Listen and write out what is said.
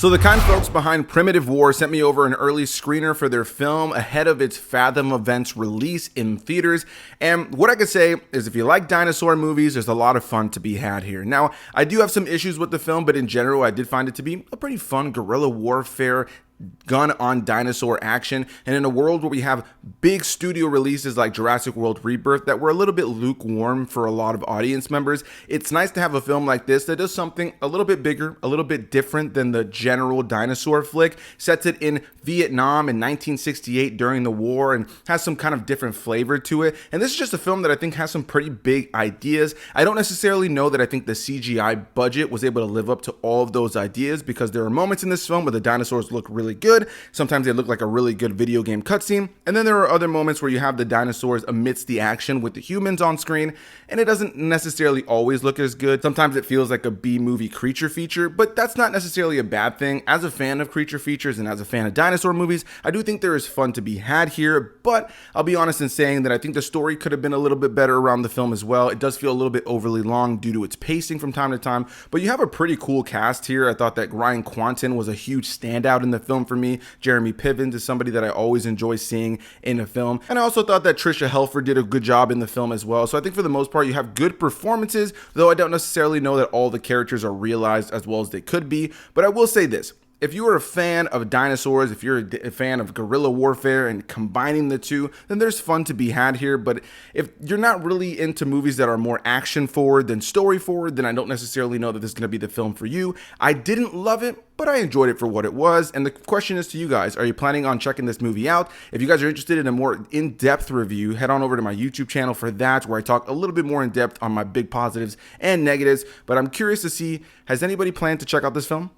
So the kind folks behind Primitive War sent me over an early screener for their film ahead of its Fathom Events release in theaters. And what I could say is if you like dinosaur movies, there's a lot of fun to be had here. Now, I do have some issues with the film, but in general, I did find it to be a pretty fun guerrilla warfare gun on dinosaur action, and in a world where we have big studio releases like Jurassic World Rebirth that were a little bit lukewarm for a lot of audience members, it's nice to have a film like this that does something a little bit bigger, a little bit different than the general dinosaur flick, sets it in Vietnam in 1968 during the war, and has some kind of different flavor to it. And this is just a film that I think has some pretty big ideas. I don't necessarily know that I think the CGI budget was able to live up to all of those ideas, because there are moments in this film where the dinosaurs look really good. Sometimes they look like a really good video game cutscene, and then there are other moments where you have the dinosaurs amidst the action with the humans on screen, and it doesn't necessarily always look as good. Sometimes it feels like a B-movie creature feature, but that's not necessarily a bad thing. As a fan of creature features and as a fan of dinosaur movies, I do think there is fun to be had here, but I'll be honest in saying that I think the story could have been a little bit better around the film as well. It does feel a little bit overly long due to its pacing from time to time, but you have a pretty cool cast here. I thought that Ryan Kwanten was a huge standout in the film for me. Jeremy Piven is somebody that I always enjoy seeing in a film. And I also thought that Tricia Helfer did a good job in the film as well. So I think for the most part, you have good performances, though I don't necessarily know that all the characters are realized as well as they could be. But I will say this. If you are a fan of dinosaurs, if you're a fan of guerrilla warfare and combining the two, then there's fun to be had here. But if you're not really into movies that are more action forward than story forward, then I don't necessarily know that this is going to be the film for you. I didn't love it, but I enjoyed it for what it was. And the question is to you guys, are you planning on checking this movie out? If you guys are interested in a more in-depth review, head on over to my YouTube channel for that, where I talk a little bit more in depth on my big positives and negatives. But I'm curious to see, has anybody planned to check out this film?